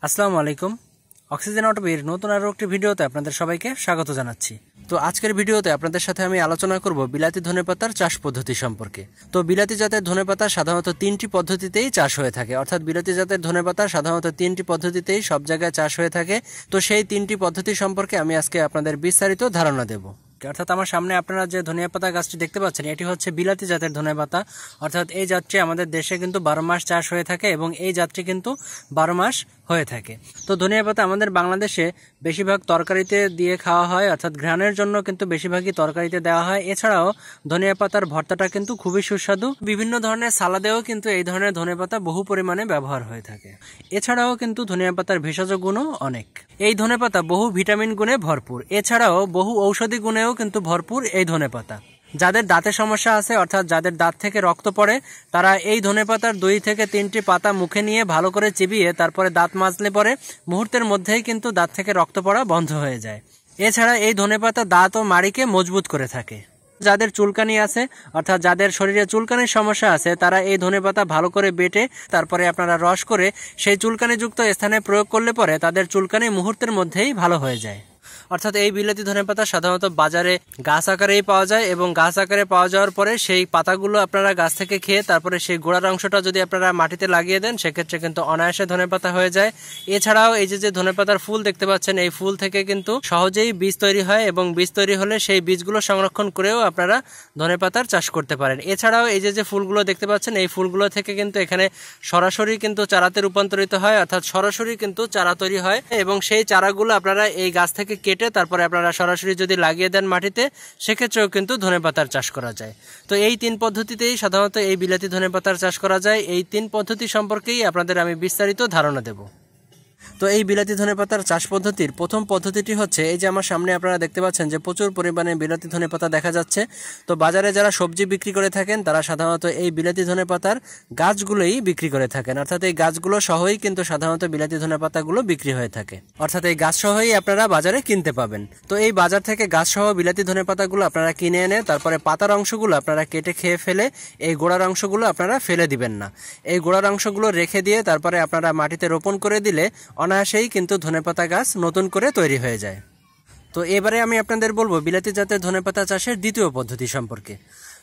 আসসালামু আলাইকুম। অক্সিজেন অটোবির নতুন আরও একটি ভিডিওতে আপনাদের সবাইকে স্বাগত জানাচ্ছি। তো আজকের ভিডিওতে আপনাদের সাথে আমি আলোচনা করব বিলাতি ধনেপাতার চাষ পদ্ধতি সম্পর্কে। তো বিলাতি জাতের ধনেপাতা সাধারণত তিনটি পদ্ধতিতেই চাষ হয়ে থাকে, অর্থাৎ বিলাতি জাতের ধনেপাতা সাধারণত তিনটি পদ্ধতিতেই সব জায়গায় চাষ হয়ে থাকে। তো সেই তিনটি পদ্ধতি সম্পর্কে আমি আজকে আপনাদের বিস্তারিত ধারণা দেব। অর্থাৎ আমার সামনে আপনারা যে ধনিয়া পাতা গাছটি দেখতে পাচ্ছেন, এটি হচ্ছে বিলাতি জাতের ধনেপাতা। অর্থাৎ এই জাতটি আমাদের দেশে কিন্তু 12 মাস চাষ হয়ে থাকে এবং এই জাতটি কিন্তু 12 মাস হয়ে থাকে। তো ধনিয়া পাতা আমাদের বাংলাদেশে বেশিরভাগ তরকারিতে দিয়ে খাওয়া হয়, অর্থাৎ ঘ্রাণের জন্য কিন্তু বেশিরভাগই তরকারিতে দেওয়া হয়। এছাড়াও ধনিয়া পাতার ভর্তাটা কিন্তু খুবই সুস্বাদু। বিভিন্ন ধরনের সালাদেও কিন্তু এই ধরনের ধনিয়া পাতা বহু পরিমাণে ব্যবহার হয়ে থাকে। এছাড়াও কিন্তু ধনিয়া পাতার ভেষজ গুণও অনেক। এই ধনেপাতা বহু ভিটামিন গুণে ভরপুর। এছাড়াও বহু ঔষধি গুণেও কিন্তু ভরপুর এই ধনেপাতা। যাদের দাঁতের সমস্যা আছে, অর্থাৎ যাদের দাঁত থেকে রক্ত পড়ে, তারা এই ধনেপাতার 2 থেকে 3টি পাতা মুখে নিয়ে ভালো করে চিবিয়ে তারপরে দাঁত মাজলে পরে মুহূর্তের মধ্যেই কিন্তু দাঁত থেকে রক্ত পড়া বন্ধ হয়ে যায়। এছাড়া এই ধনেপাতা দাঁত ও মাড়িকে মজবুত করে থাকে। যাদের চুলকানি আছে, অর্থাৎ যাদের শরীরে চুলকানির সমস্যা আছে, তারা এই ধনেপাতা ভালো করে বেটে তারপরে আপনারা রস করে সেই চুলকানিযুক্ত স্থানে প্রয়োগ করলে পরে তাদের চুলকানি মুহূর্তের মধ্যেই ভালো হয়ে যায়। অর্থাৎ এই বিলাতি ধনেপাতা সাধারণত বাজারে গাছ আকারেই পাওয়া যায় এবং গাছ আকারে পাওয়া যাওয়ার পরে সেই পাতাগুলো আপনারা গাছ থেকে খেয়ে তারপরে সেই গোড়ার অংশটা যদি আপনারা মাটিতে লাগিয়ে দেন, সেক্ষেত্রে কিন্তু অনায়াসে ধনেপাতা হয়ে যায়। এছাড়াও এই যে ধনেপাতার ফুল দেখতে পাচ্ছেন, এই ফুল থেকে কিন্তু সহজেই বীজ তৈরি হয় এবং বীজ তৈরি হলে সেই বীজগুলো সংরক্ষণ করেও আপনারা ধনেপাতার চাষ করতে পারেন। এছাড়াও এই যে ফুলগুলো দেখতে পাচ্ছেন, এই ফুলগুলো থেকে কিন্তু এখানে সরাসরি কিন্তু চারাতে রূপান্তরিত হয়, অর্থাৎ সরাসরি কিন্তু চারা তৈরি হয় এবং সেই চারাগুলো আপনারা এই গাছ থেকে কেটে তারপরে আপনারা সরাসরি যদি লাগিয়ে দেন মাটিতে, সেক্ষেত্রেও কিন্তু ধনেপাতার চাষ করা যায়। তো এই 3 পদ্ধতিতেই সাধারণত এই বিলাতি ধনেপাতার চাষ করা যায়। এই 3 পদ্ধতি সম্পর্কেই আপনাদের আমি বিস্তারিত ধারণা দেব। তো এই বিলাতি ধনেপাতার চাষ পদ্ধতির প্রথম পদ্ধতিটি হচ্ছে, এই যে আমার সামনে আপনারা দেখতে পাচ্ছেন যে প্রচুর পরিমাণে বিলাতি ধনেপাতা দেখা যাচ্ছে। তো বাজারে যারা সবজি বিক্রি করে থাকেন, তারা সাধারণত এই বিলাতি ধনেপাতার গাছগুলোই বিক্রি করে থাকেন, অর্থাৎ এই গাছগুলো সহই কিন্তু সাধারণত বিলাতি ধনেপাতাগুলো বিক্রি হয়ে থাকে, অর্থাৎ এই গাছ সহই আপনারা বাজারে কিনতে পাবেন। তো এই বাজার থেকে গাছ সহ বিলাতি ধনেপাতাগুলো আপনারা কিনে এনে তারপরে পাতার অংশগুলো আপনারা কেটে খেয়ে ফেলে এই গোড়ার অংশগুলো আপনারা ফেলে দিবেন না। এই গোড়ার অংশগুলো রেখে দিয়ে তারপরে আপনারা মাটিতে রোপণ করে দিলে অনায়াসেই কিন্তু ধনেপাতা গাছ নতুন করে তৈরি হয়ে যায়। তো এবারে আমি আপনাদের বলবো বিলাতি জাতের ধনেপাতা চাষের দ্বিতীয় পদ্ধতি সম্পর্কে।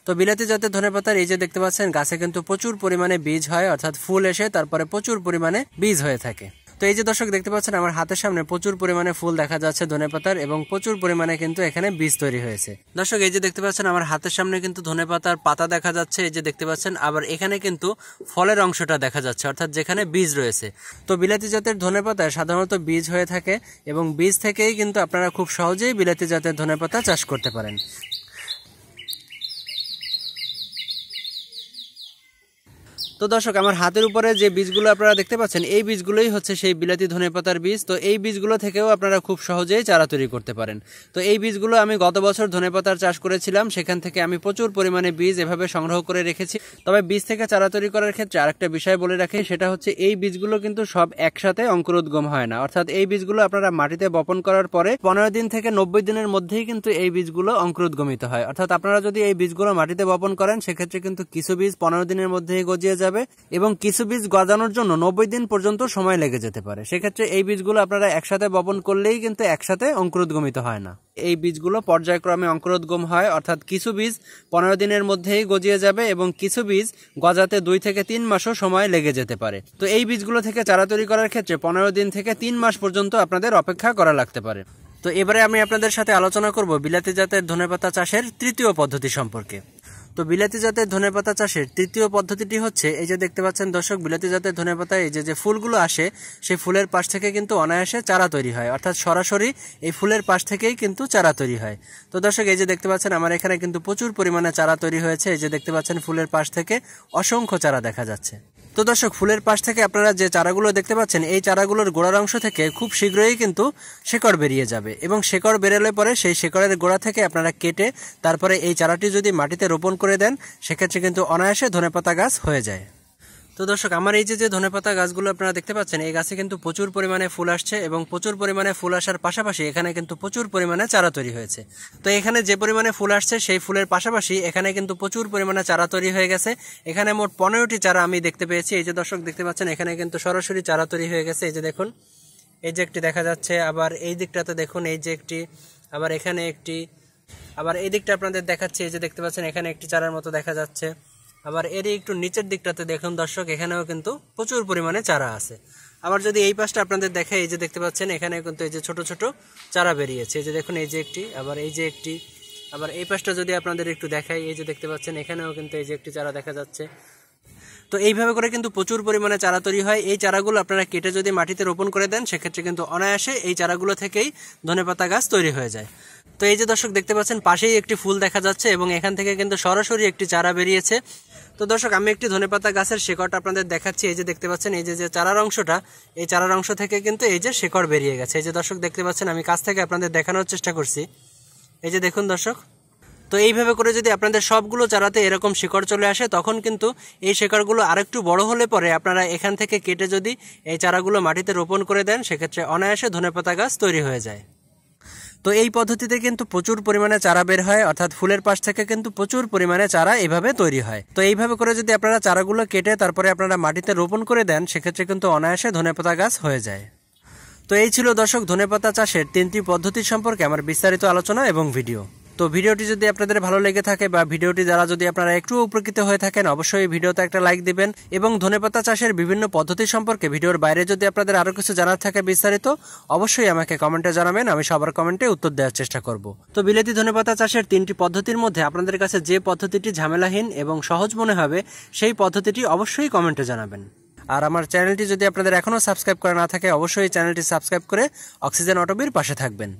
তো বিলাতি জাতের ধনেপাতার এই যে দেখতে পাচ্ছেন, গাছে কিন্তু প্রচুর পরিমাণে বীজ হয়, অর্থাৎ ফুল এসে তারপরে প্রচুর পরিমাণে বীজ হয়ে থাকে। তো এই যে দর্শক দেখতে পাচ্ছেন, আমার হাতের সামনে প্রচুর পরিমাণে ফুল দেখা যাচ্ছে ধনেপাতার এবং প্রচুর পরিমাণে কিন্তু এখানে বীজ তৈরি হয়েছে। দর্শক এই যে দেখতে পাচ্ছেন, আমার হাতের সামনে কিন্তু ধনেপাতার পাতা দেখা যাচ্ছে, এই যে দেখতে পাচ্ছেন। আবার এখানে কিন্তু ফলের অংশটা দেখা যাচ্ছে, অর্থাৎ যেখানে বীজ রয়েছে। তো বিলাতি জাতের ধনেপাতায় সাধারণত বীজ হয়ে থাকে এবং বীজ থেকেই কিন্তু আপনারা খুব সহজেই বিলাতি জাতের ধনেপাতা চাষ করতে পারেন। তো দর্শক, আমার হাতের উপরে যে বীজগুলো আপনারা দেখতে পাচ্ছেন, এই বীজগুলোই হচ্ছে সেই বিলাতি ধনেপাতার বীজ। তো এই বীজগুলো থেকেও আপনারা খুব সহজেই চারা তৈরি করতে পারেন। তো এই বীজগুলো আমি গত বছর ধনেপাতার চাষ করেছিলাম, সেখান থেকে আমি প্রচুর পরিমাণে বীজ এভাবে সংগ্রহ করে রেখেছি। তবে বীজ থেকে চারা তৈরি করার ক্ষেত্রে আরেকটা বিষয় বলে রাখি, সেটা হচ্ছে এই বীজগুলো কিন্তু সব একসাথে অঙ্কুরোদ্গম হয় না, অর্থাৎ এই বীজগুলো আপনারা মাটিতে বপন করার পরে 15 দিন থেকে 90 দিনের মধ্যেই কিন্তু এই বীজগুলো অঙ্কুরোদ্গমিত হয়। অর্থাৎ আপনারা যদি এই বীজগুলো মাটিতে বপন করেন, সেক্ষেত্রে কিন্তু কিছু বীজ 15 দিনের মধ্যেই গজিয়ে যাবে এবং কিছু বীজ গজানোর জন্য 90 দিন পর্যন্ত সময় লেগে যেতে পারে। সেক্ষেত্রে এই বীজগুলো আপনারা একসাথে বপন করলেই কিন্তু একসাথে অঙ্কুরোদ্গমিত হয় না। এই বীজগুলো পর্যায়ক্রমে অঙ্কুরোদ্গম হয়, অর্থাৎ কিছু বীজ 15 দিনের মধ্যেই গজিয়ে যাবে এবং কিছু বীজ গজাতে 2 থেকে 3 মাসও সময় লেগে যেতে পারে। তো এই বীজগুলো থেকে চারা তৈরি করার ক্ষেত্রে 15 দিন থেকে 3 মাস পর্যন্ত আপনাদের অপেক্ষা করা লাগতে পারে। তো এবারে আমি আপনাদের সাথে আলোচনা করব বিলাতি জাতের ধনেপাতা চাষের তৃতীয় পদ্ধতি সম্পর্কে। তো বিলাতি জাতের ধনেপাতা চাষের তৃতীয় পদ্ধতিটি হচ্ছে, এই যে দেখতে পাচ্ছেন দর্শক, বিলাতি জাতের ধনেপাতা এই যে ফুলগুলো আসে, সেই ফুলের পাশ থেকে কিন্তু অনায়াসে চারা তৈরি হয়, অর্থাৎ সরাসরি এই ফুলের পাশ থেকেই কিন্তু চারা তৈরি হয়। তো দর্শক এই যে দেখতে পাচ্ছেন, আমার এখানে কিন্তু প্রচুর পরিমাণে চারা তৈরি হয়েছে। এই যে দেখতে পাচ্ছেন, ফুলের পাশ থেকে অসংখ্য চারা দেখা যাচ্ছে। তো দর্শক, ফুলের পাশ থেকে আপনারা যে চারাগুলো দেখতে পাচ্ছেন, এই চারাগুলোর গোড়ার অংশ থেকে খুব শীঘ্রই কিন্তু শেকড় বেরিয়ে যাবে এবং শেকড় বেরোলে পরে সেই শেকড়ের গোড়া থেকে আপনারা কেটে তারপরে এই চারাটি যদি মাটিতে রোপণ করে দেন, সেক্ষেত্রে কিন্তু অনায়াসে ধনেপাতা গাছ হয়ে যায়। তো দর্শক, আমার এই যে ধনেপাতা গাছগুলো আপনারা দেখতে পাচ্ছেন, এই গাছে কিন্তু প্রচুর পরিমাণে ফুল আসছে এবং প্রচুর পরিমাণে ফুল আসার পাশাপাশি এখানে কিন্তু প্রচুর পরিমাণে চারা তৈরি হয়েছে। তো এখানে যে পরিমাণে ফুল আসছে সেই ফুলের পাশাপাশি এখানে কিন্তু প্রচুর পরিমাণে চারা তৈরি হয়ে গেছে। এখানে মোট 15টি চারা আমি দেখতে পেয়েছি। এই যে দর্শক দেখতে পাচ্ছেন, এখানে কিন্তু সরাসরি চারা তৈরি হয়ে গেছে। এই যে দেখুন, এই যে একটি দেখা যাচ্ছে, আবার এই দিকটাতে দেখুন, এই যে একটি, আবার এখানে একটি, আবার এই দিকটা আপনাদের দেখাচ্ছি। এই যে দেখতে পাচ্ছেন, এখানে একটি চারার মতো দেখা যাচ্ছে। আবার এর একটু নিচের দিকটাতে দেখুন দর্শক, এখানেও কিন্তু প্রচুর পরিমাণে চারা আছে। আবার যদি এই পাশটা আপনাদের দেখে, এই যে দেখতে পাচ্ছেন, এখানে কিন্তু এই যে ছোট ছোট চারা বেরিয়েছে। এই যে দেখুন, এই যে একটি, আবার এই যে একটি, আবার এই পাশটা যদি আপনাদের একটু দেখাই, এই যে দেখতে পাচ্ছেন, এখানেও কিন্তু এই যে একটি চারা দেখা যাচ্ছে। তো এইভাবে করে কিন্তু প্রচুর পরিমাণে চারা তৈরি হয়। এই চারাগুলো আপনারা কেটে যদি মাটিতে রোপণ করে দেন, সেক্ষেত্রে কিন্তু অনায়াসে এই চারাগুলো থেকেই ধনেপাতা গাছ তৈরি হয়ে যায়। তো এই যে দর্শক দেখতে পাচ্ছেন, পাশেই একটি ফুল দেখা যাচ্ছে এবং এখান থেকে কিন্তু সরাসরি একটি চারা বেরিয়েছে। তো দর্শক, আমি একটি ধনেপাতা গাছের শিকড়টা আপনাদের দেখাচ্ছি। এই যে দেখতে পাচ্ছেন, এই যে চারার অংশটা, এই চারার অংশ থেকে কিন্তু এই যে শিকড় বেরিয়ে গেছে। এই যে দর্শক দেখতে পাচ্ছেন, আমি কাছ থেকে আপনাদের দেখানোর চেষ্টা করছি। এই যে দেখুন দর্শক। তো এইভাবে করে যদি আপনাদের সবগুলো চারাতে এরকম শিকড় চলে আসে, তখন কিন্তু এই শিকড়গুলো আরেকটু বড় হলে পরে আপনারা এখান থেকে কেটে যদি এই চারাগুলো মাটিতে রোপণ করে দেন, সেক্ষেত্রে অনায়াসে ধনেপাতা গাছ তৈরি হয়ে যায়। তো এই পদ্ধতিতে কিন্তু প্রচুর পরিমাণে চারা বের হয়, অর্থাৎ ফুলের পাশ থেকে কিন্তু প্রচুর পরিমাণে চারা এইভাবে তৈরি হয়। তো এইভাবে করে যদি আপনারা চারাগুলো কেটে তারপরে আপনারা মাটিতে রোপণ করে দেন, সেক্ষেত্রে কিন্তু অনায়াসে ধনেপাতা গাছ হয়ে যায়। তো এই ছিল দর্শক ধনেপাতা চাষের 3টি পদ্ধতি সম্পর্কে আমার বিস্তারিত আলোচনা এবং ভিডিও। তো ভিডিওটি যদি আপনাদের ভালো লেগে থাকে বা ভিডিওটি দ্বারা যদি আপনারা একটু উপকৃত হয়ে থাকেন, অবশ্যই ভিডিওতে একটা লাইক দিবেন এবং ধনেপাতা চাষের বিভিন্ন পদ্ধতি সম্পর্কে ভিডিওর বাইরে যদি আপনাদের আরো কিছু জানার থাকে বিস্তারিত, অবশ্যই আমাকে কমেন্টে জানাবেন। আমি সবার কমেন্টে উত্তর দেওয়ার চেষ্টা করব। তো বিলাতি ধনেপাতা চাষের 3টি পদ্ধতির মধ্যে আপনাদের কাছে যে পদ্ধতিটি ঝামেলাহীন এবং সহজ মনে হবে, সেই পদ্ধতিটি অবশ্যই কমেন্টে জানাবেন। আর আমার চ্যানেলটি যদি আপনাদের এখনও সাবস্ক্রাইব করা না থাকে, অবশ্যই চ্যানেলটি সাবস্ক্রাইব করে অক্সিজেন অটোবির পাশে থাকবেন।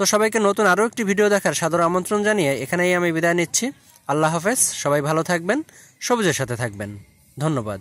তো সবাইকে নতুন আরও একটি ভিডিও দেখার সাদর আমন্ত্রণ জানিয়ে এখানেই আমি বিদায় নিচ্ছি। আল্লাহ হাফেজ। সবাই ভালো থাকবেন, সবুজের সাথে থাকবেন। ধন্যবাদ।